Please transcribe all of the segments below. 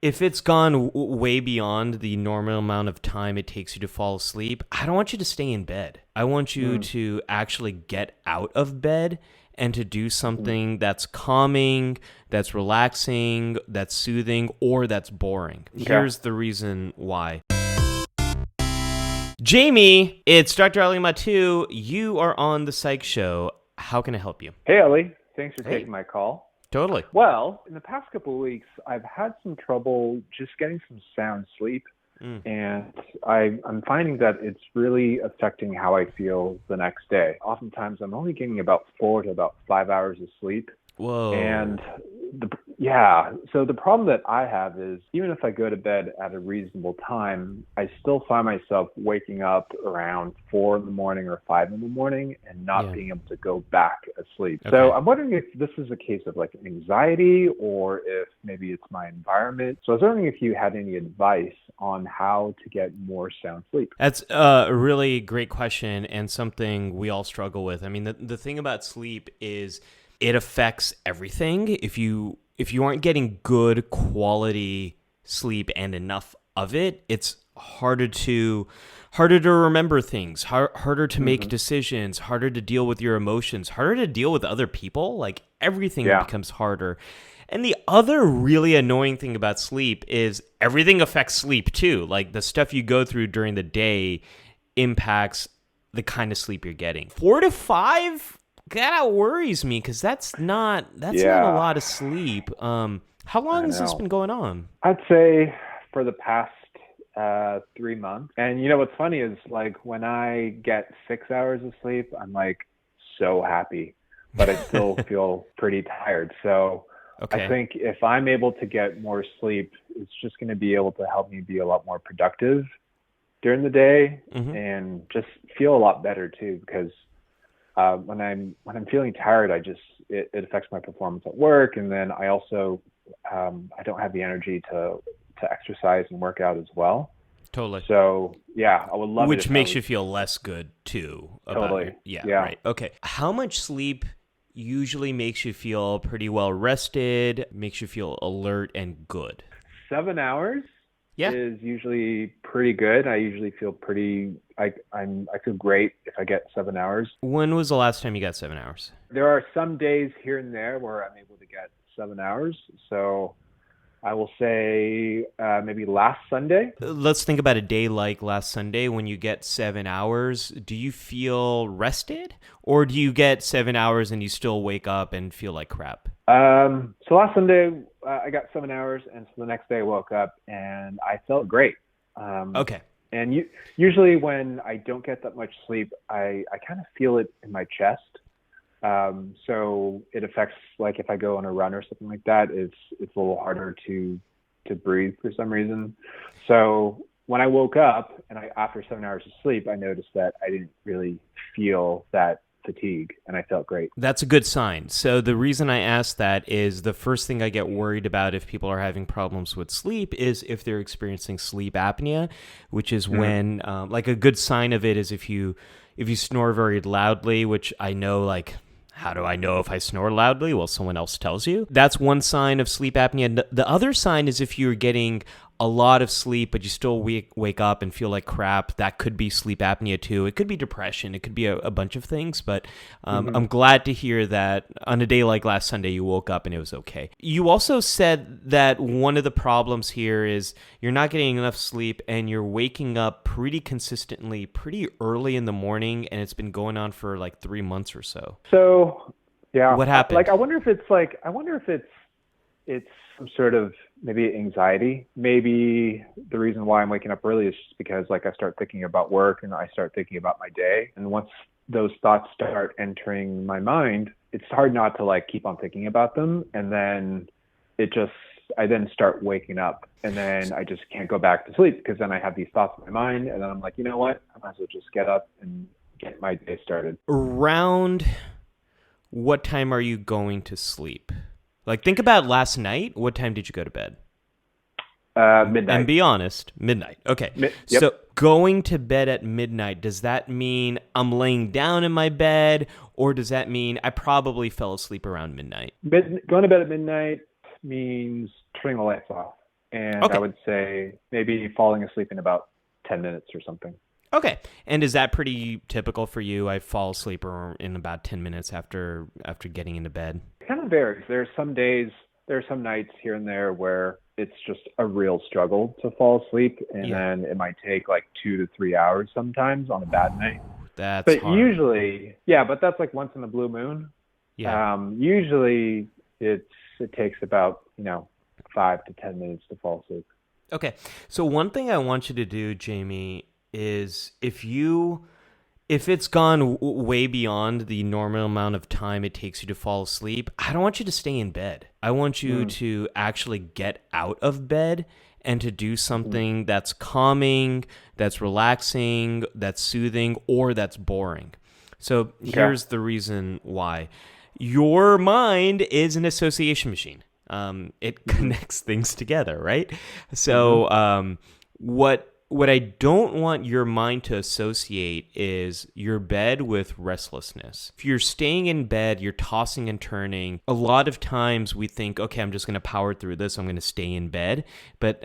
if it's gone way beyond the normal amount of time it takes you to fall asleep, I don't want you to stay in bed. I want you to actually get out of bed and to do something that's calming, that's relaxing, that's soothing, or that's boring. Okay. Here's the reason why. Jamie, it's Dr. Ali Mattu. You are on the Psych Show. How can I help you? Hey, Ali. Thanks for taking my call. Totally. Well, in the past couple of weeks, I've had some trouble just getting some sound sleep. And I'm finding that it's really affecting how I feel the next day. Oftentimes, I'm only getting about 4 to about 5 hours of sleep. Whoa. And so the problem that I have is even if I go to bed at a reasonable time, I still find myself waking up around 4 in the morning or 5 in the morning and not being able to go back asleep. Okay. So I'm wondering if this is a case of like anxiety or if maybe it's my environment. So I was wondering if you had any advice on how to get more sound sleep. That's a really great question and something we all struggle with. I mean, the thing about sleep is it affects everything. If you aren't getting good quality sleep and enough of it, it's harder to remember things, harder to make decisions, harder to deal with your emotions, harder to deal with other people. Like everything becomes harder. And the other really annoying thing about sleep is everything affects sleep too. Like the stuff you go through during the day impacts the kind of sleep you're getting. 4 to 5? That worries me because that's not a lot of sleep. How long has this been going on? I'd say for the past 3 months. And you know what's funny is like when I get 6 hours of sleep, I'm like so happy, but I still feel pretty tired. So I think if I'm able to get more sleep, it's just going to be able to help me be a lot more productive during the day and just feel a lot better too, because when I'm feeling tired, it affects my performance at work, and then I also I don't have the energy to exercise and work out as well. Totally. So I would love it. Which makes you feel less good too. Totally. Yeah. Right. Okay. How much sleep usually makes you feel pretty well rested? Makes you feel alert and good? 7 hours. Is usually pretty good. I usually feel I feel great if I get 7 hours. When was the last time you got 7 hours? There are some days here and there where I'm able to get 7 hours. So I will say maybe last Sunday. Let's think about a day like last Sunday when you get 7 hours. Do you feel rested or do you get 7 hours and you still wake up and feel like crap? So last Sunday I got 7 hours, and so the next day I woke up and I felt great. And usually when I don't get that much sleep, I kind of feel it in my chest. So it affects, like if I go on a run or something like that, it's a little harder to breathe for some reason. So when I woke up and after 7 hours of sleep, I noticed that I didn't really feel that fatigue and I felt great. That's a good sign. So the reason I asked that is the first thing I get worried about if people are having problems with sleep is if they're experiencing sleep apnea, which is when like a good sign of it is if you snore very loudly, which I know, like, how do I know if I snore loudly? Well, someone else tells you. That's one sign of sleep apnea. The other sign is if you're getting a lot of sleep, but you still wake up and feel like crap. That could be sleep apnea too. It could be depression. It could be a bunch of things, but I'm glad to hear that on a day like last Sunday, you woke up and it was okay. You also said that one of the problems here is you're not getting enough sleep and you're waking up pretty consistently, pretty early in the morning, and it's been going on for like 3 months or so. So, yeah. What happened? I wonder if it's some sort of maybe anxiety. Maybe the reason why I'm waking up early is just because like I start thinking about work and I start thinking about my day. And once those thoughts start entering my mind, it's hard not to like keep on thinking about them. And then I then start waking up and then I just can't go back to sleep because then I have these thoughts in my mind and then I'm like, you know what? I might as well just get up and get my day started. Around what time are you going to sleep? Like, think about last night. What time did you go to bed? Midnight. And be honest, midnight. Okay. Yep. So going to bed at midnight, does that mean I'm laying down in my bed, or does that mean I probably fell asleep around midnight? Going to bed at midnight means turning the lights off. And Okay. I would say maybe falling asleep in about 10 minutes or something. Okay. And is that pretty typical for you? I fall asleep in about 10 minutes after getting into bed. It kind of varies. There are some nights here and there where it's just a real struggle to fall asleep. And then it might take like 2 to 3 hours sometimes on a bad night. That's hard. Usually, yeah, but that's like once in a blue moon. Yeah. Usually it takes about, 5 to 10 minutes to fall asleep. Okay. So one thing I want you to do, Jamie, is if it's gone way beyond the normal amount of time it takes you to fall asleep, I don't want you to stay in bed. I want you to actually get out of bed and to do something that's calming, that's relaxing, that's soothing, or that's boring. So here's the reason why. Your mind is an association machine. It connects things together, right? So what I don't want your mind to associate is your bed with restlessness. If you're staying in bed, you're tossing and turning. A lot of times we think, okay, I'm just going to power through this. I'm going to stay in bed. But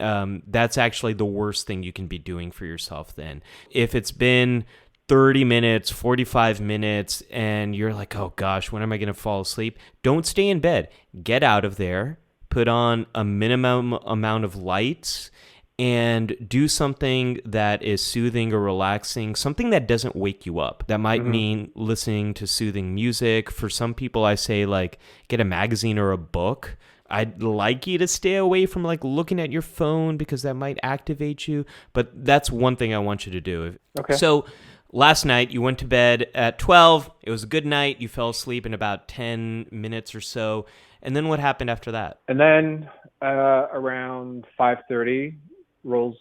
that's actually the worst thing you can be doing for yourself then. If it's been 30 minutes, 45 minutes, and you're like, oh gosh, when am I going to fall asleep? Don't stay in bed. Get out of there, put on a minimum amount of lights, and do something that is soothing or relaxing, something that doesn't wake you up. That might mean listening to soothing music. For some people, I say like get a magazine or a book. I'd like you to stay away from like looking at your phone because that might activate you. But that's one thing I want you to do. Okay. So last night you went to bed at 12. It was a good night. You fell asleep in about 10 minutes or so. And then what happened after that? And then around 5:30 rolls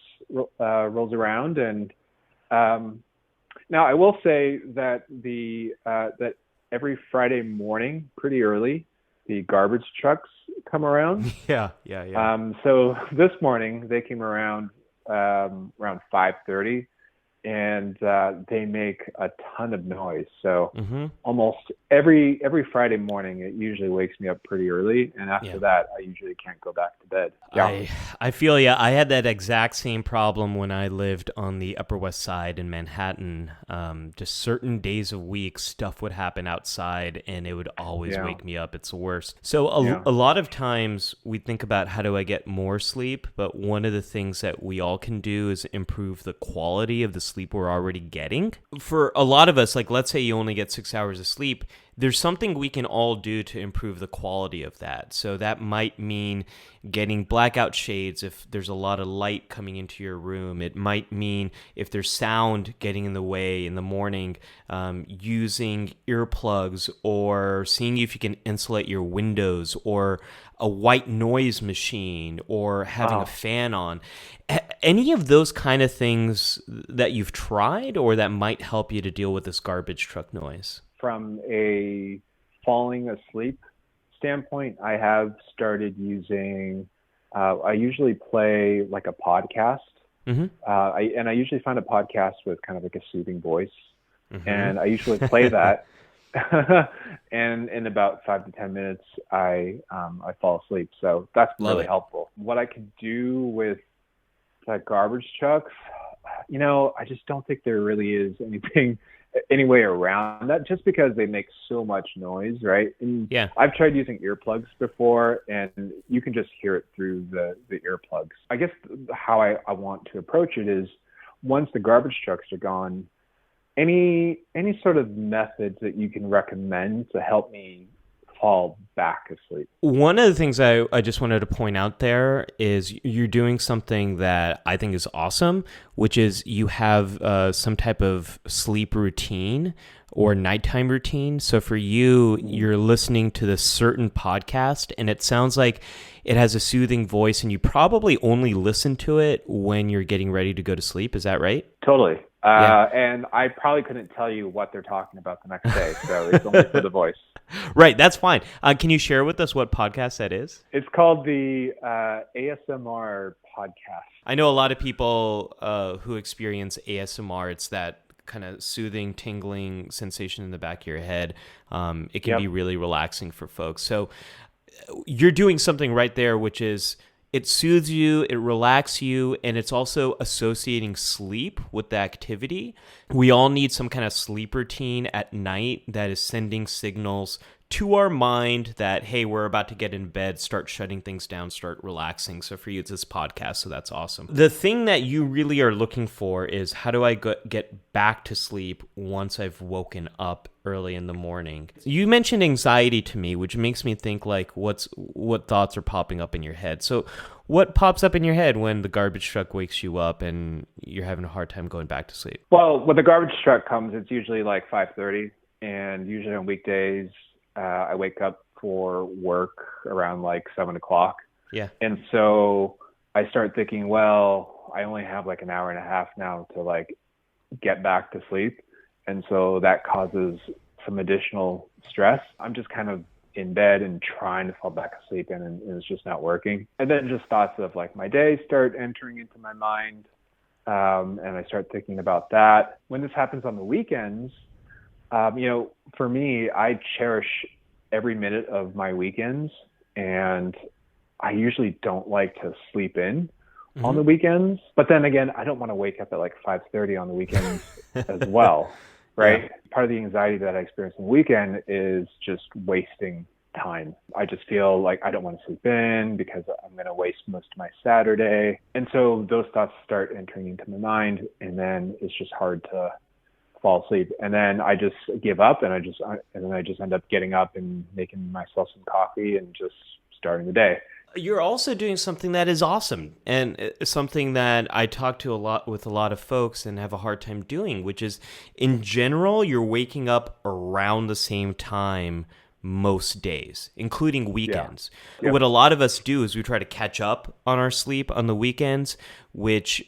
around, and now I will say that that every Friday morning, pretty early, the garbage trucks come around. Yeah. So this morning they came around 5:30, and they make a ton of noise. So almost every Friday morning, it usually wakes me up pretty early. And after that, I usually can't go back to bed. Yeah. I feel ya. I had that exact same problem when I lived on the Upper West Side in Manhattan. Just certain days of week, stuff would happen outside, and it would always wake me up. It's the worst. So a lot of times we think about how do I get more sleep, but one of the things that we all can do is improve the quality of the sleep we're already getting. For a lot of us, like let's say you only get 6 hours of sleep, there's something we can all do to improve the quality of that. So that might mean getting blackout shades if there's a lot of light coming into your room. It might mean if there's sound getting in the way in the morning, using earplugs or seeing if you can insulate your windows or a white noise machine or having a fan on. Any of those kind of things that you've tried or that might help you to deal with this garbage truck noise? From a falling asleep standpoint, I have started using, I usually play like a podcast. I usually find a podcast with kind of like a soothing voice. And I usually play that. And in about 5 to 10 minutes, I fall asleep. So that's really helpful. What I could do with that garbage trucks, I just don't think there really is any way around that, just because they make so much noise, right? And I've tried using earplugs before, and you can just hear it through the earplugs. I guess how I want to approach it is, once the garbage trucks are gone, any sort of methods that you can recommend to help me fall back asleep. One of the things I just wanted to point out there is you're doing something that I think is awesome, which is you have some type of sleep routine or nighttime routine. So for you, you're listening to this certain podcast, and it sounds like it has a soothing voice, and you probably only listen to it when you're getting ready to go to sleep. Is that right? Totally. And I probably couldn't tell you what they're talking about the next day, so it's only for the voice. Right, that's fine. Can you share with us what podcast that is? It's called the ASMR podcast. I know a lot of people who experience ASMR. It's that kind of soothing, tingling sensation in the back of your head. It can be really relaxing for folks. So you're doing something right there, which is it soothes you, it relaxes you, and it's also associating sleep with the activity. We all need some kind of sleep routine at night that is sending signals to our mind that, hey, we're about to get in bed, start shutting things down, start relaxing. So for you, it's this podcast, so that's awesome. The thing that you really are looking for is, how do I get back to sleep once I've woken up early in the morning? You mentioned anxiety to me, which makes me think, like, what thoughts are popping up in your head? So what pops up in your head when the garbage truck wakes you up and you're having a hard time going back to sleep? Well, when the garbage truck comes, it's usually like 5:30, and usually on weekdays, I wake up for work around like 7 o'clock. Yeah. And so I start thinking, well, I only have like an hour and a half now to like get back to sleep. And so that causes some additional stress. I'm just kind of in bed and trying to fall back asleep, and it's just not working. And then just thoughts of like my day start entering into my mind. And I start thinking about that. When this happens on the weekends, for me, I cherish every minute of my weekends, and I usually don't like to sleep in on the weekends. But then again, I don't want to wake up at like 5:30 on the weekends as well, right? Yeah. Part of the anxiety that I experience on the weekend is just wasting time. I just feel like I don't want to sleep in because I'm going to waste most of my Saturday. And so those thoughts start entering into my mind, and then it's just hard to fall asleep. And then I just give up, and then I just end up getting up and making myself some coffee and just starting the day. You're also doing something that is awesome, and something that I talk to with a lot of folks and have a hard time doing, which is, in general, you're waking up around the same time most days, including weekends. Yeah. Yep. What a lot of us do is we try to catch up on our sleep on the weekends, which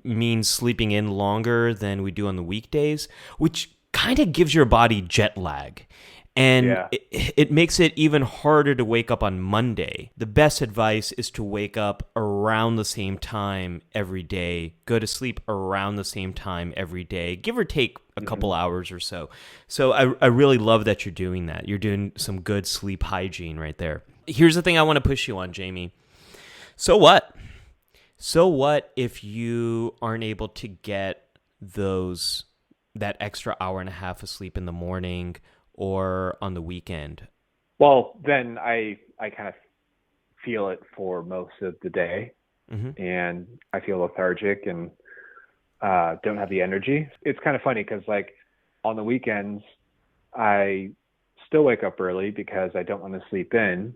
means sleeping in longer than we do on the weekdays, which kind of gives your body jet lag. And it makes it even harder to wake up on Monday. The best advice is to wake up around the same time every day. Go to sleep around the same time every day, give or take a couple hours or so. So I really love that you're doing that. You're doing some good sleep hygiene right there. Here's the thing I want to push you on, Jamie. So what? So what if you aren't able to get that extra hour and a half of sleep in the morning or on the weekend? Well, then I kind of feel it for most of the day, and I feel lethargic and don't have the energy. It's kind of funny because, like, on the weekends, I still wake up early because I don't want to sleep in,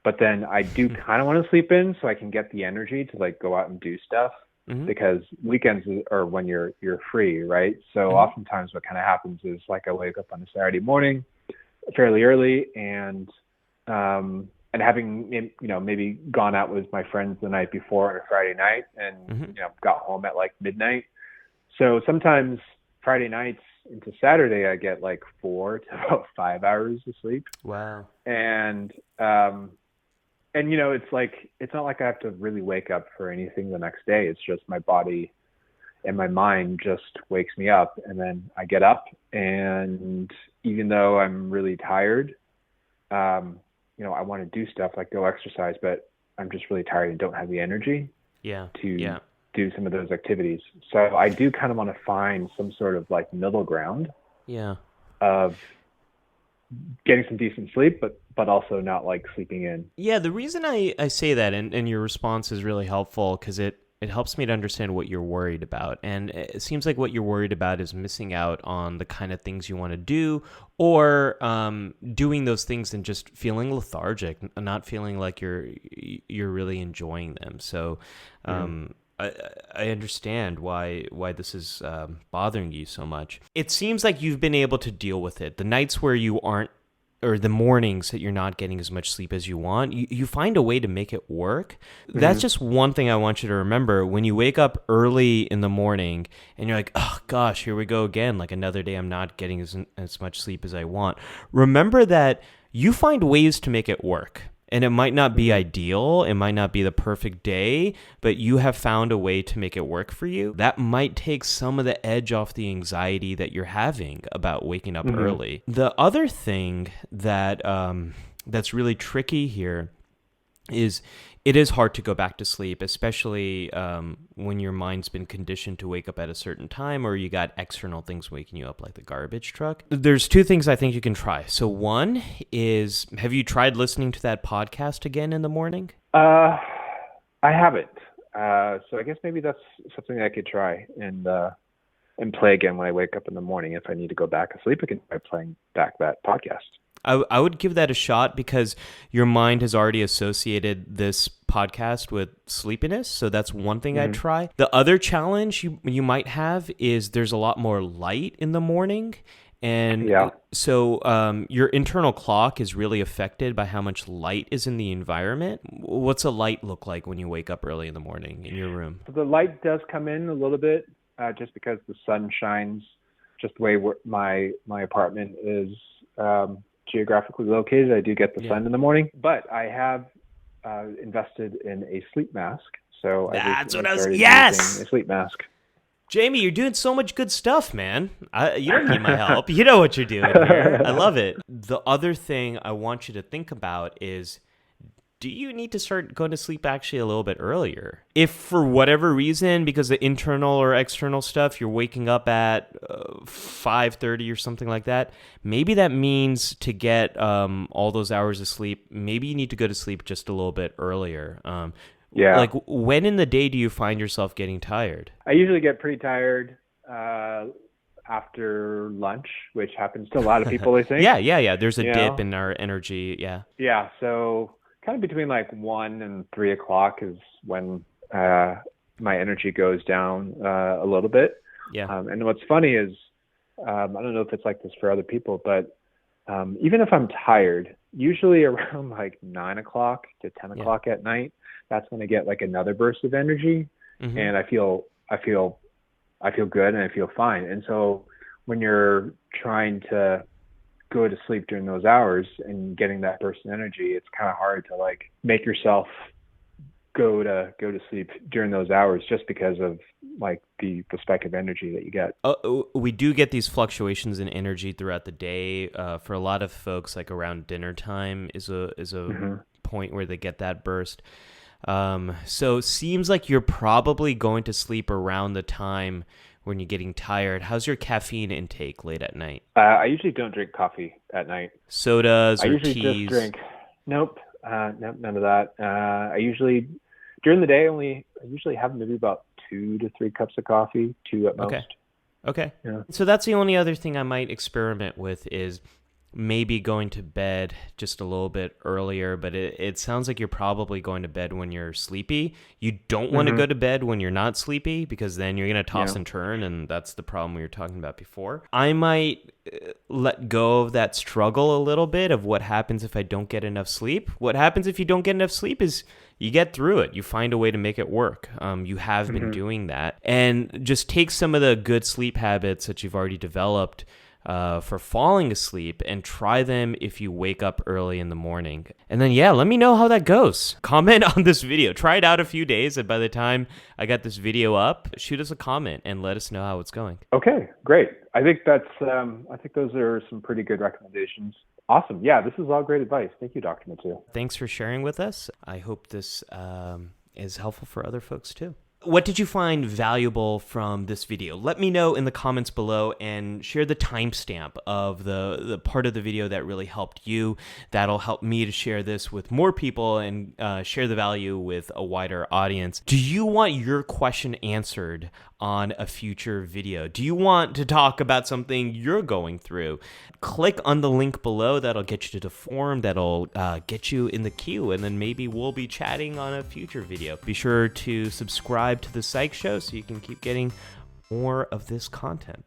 but then I do kind of want to sleep in so I can get the energy to like go out and do stuff. Because weekends are when you're free, right? So oftentimes what kind of happens is, like, I wake up on a Saturday morning fairly early, and having maybe gone out with my friends the night before on a Friday night, and got home at like midnight. So sometimes Friday nights into Saturday I get like 4 to about 5 hours of sleep. Wow. And it's like, it's not like I have to really wake up for anything the next day. It's just my body and my mind just wakes me up, and then I get up, and even though I'm really tired, I want to do stuff like go exercise, but I'm just really tired and don't have the energy to do some of those activities. So I do kind of want to find some sort of like middle ground of getting some decent sleep, but also not like sleeping in. Yeah, the reason I say that, and your response is really helpful, because it helps me to understand what you're worried about. And it seems like what you're worried about is missing out on the kind of things you want to do, or doing those things and just feeling lethargic, not feeling like you're really enjoying them. So I understand why this is bothering you so much. It seems like you've been able to deal with it. The nights where you aren't, or the mornings that you're not getting as much sleep as you want, you find a way to make it work. That's just one thing I want you to remember. When you wake up early in the morning and you're like, oh gosh, here we go again, like another day I'm not getting as much sleep as I want, remember that you find ways to make it work. And it might not be ideal, it might not be the perfect day, but you have found a way to make it work for you. That might take some of the edge off the anxiety that you're having about waking up early. The other thing that that's really tricky here is it is hard to go back to sleep, especially when your mind's been conditioned to wake up at a certain time or you got external things waking you up like the garbage truck. There's two things I think you can try. So one is, have you tried listening to that podcast again in the morning? I haven't. So I guess maybe that's something I could try and play again when I wake up in the morning. If I need to go back to sleep, I can try playing back that podcast. I would give that a shot because your mind has already associated this podcast with sleepiness. So that's one thing I'd try. The other challenge you might have is there's a lot more light in the morning. And so your internal clock is really affected by how much light is in the environment. What's a light look like when you wake up early in the morning in your room? So the light does come in a little bit just because the sun shines just the way my apartment is geographically located. I do get the sun in the morning, but I have invested in a sleep mask. So that's what I was. Using a sleep mask. Jamie, you're doing so much good stuff, man. You don't need my help. You know what you're doing here. I love it. The other thing I want you to think about is, do you need to start going to sleep actually a little bit earlier? If for whatever reason, because of internal or external stuff, you're waking up at 5:30 or something like that, maybe that means to get all those hours of sleep, maybe you need to go to sleep just a little bit earlier. Like, when in the day do you find yourself getting tired? I usually get pretty tired after lunch, which happens to a lot of people, I think. Yeah. There's a dip in our energy. Yeah. So kind of between like 1 and 3 o'clock is when my energy goes down a little bit. And what's funny is, I don't know if it's like this for other people, but even if I'm tired, usually around like 9 o'clock to 10 o'clock at night, that's when I get like another burst of energy, and I feel good and I feel fine. And so when you're trying to go to sleep during those hours and getting that burst of energy, it's kind of hard to like make yourself go to sleep during those hours just because of like the spike of energy that you get. We do get these fluctuations in energy throughout the day. For a lot of folks, like around dinner time is a point where they get that burst. So seems like you're probably going to sleep around the time when you're getting tired. How's your caffeine intake late at night? I usually don't drink coffee at night. Sodas or teas? I usually just drink. Nope, none of that. I usually, during the day, I usually have maybe about 2 to 3 cups of coffee, 2 at most. Okay. Yeah. So that's the only other thing I might experiment with is maybe going to bed just a little bit earlier, but it sounds like you're probably going to bed when you're sleepy. You don't want to go to bed when you're not sleepy because then you're going to toss and turn, and that's the problem we were talking about before. I might let go of that struggle a little bit of what happens if I don't get enough sleep. What happens if you don't get enough sleep is you get through it. You find a way to make it work. You have been doing that. And just take some of the good sleep habits that you've already developed for falling asleep and try them if you wake up early in the morning. And then, let me know how that goes. Comment on this video. Try it out a few days, and by the time I got this video up, shoot us a comment and let us know how it's going. Okay, great. I think those are some pretty good recommendations. Awesome. Yeah, this is all great advice. Thank you, Dr. Mattu. Thanks for sharing with us. I hope this is helpful for other folks too. What did you find valuable from this video? Let me know in the comments below and share the timestamp of the part of the video that really helped you. That'll help me to share this with more people and share the value with a wider audience. Do you want your question answered on a future video? Do you want to talk about something you're going through? Click on the link below. That'll get you to the forum. That'll get you in the queue, and then maybe we'll be chatting on a future video. Be sure to subscribe to the Psych Show so you can keep getting more of this content.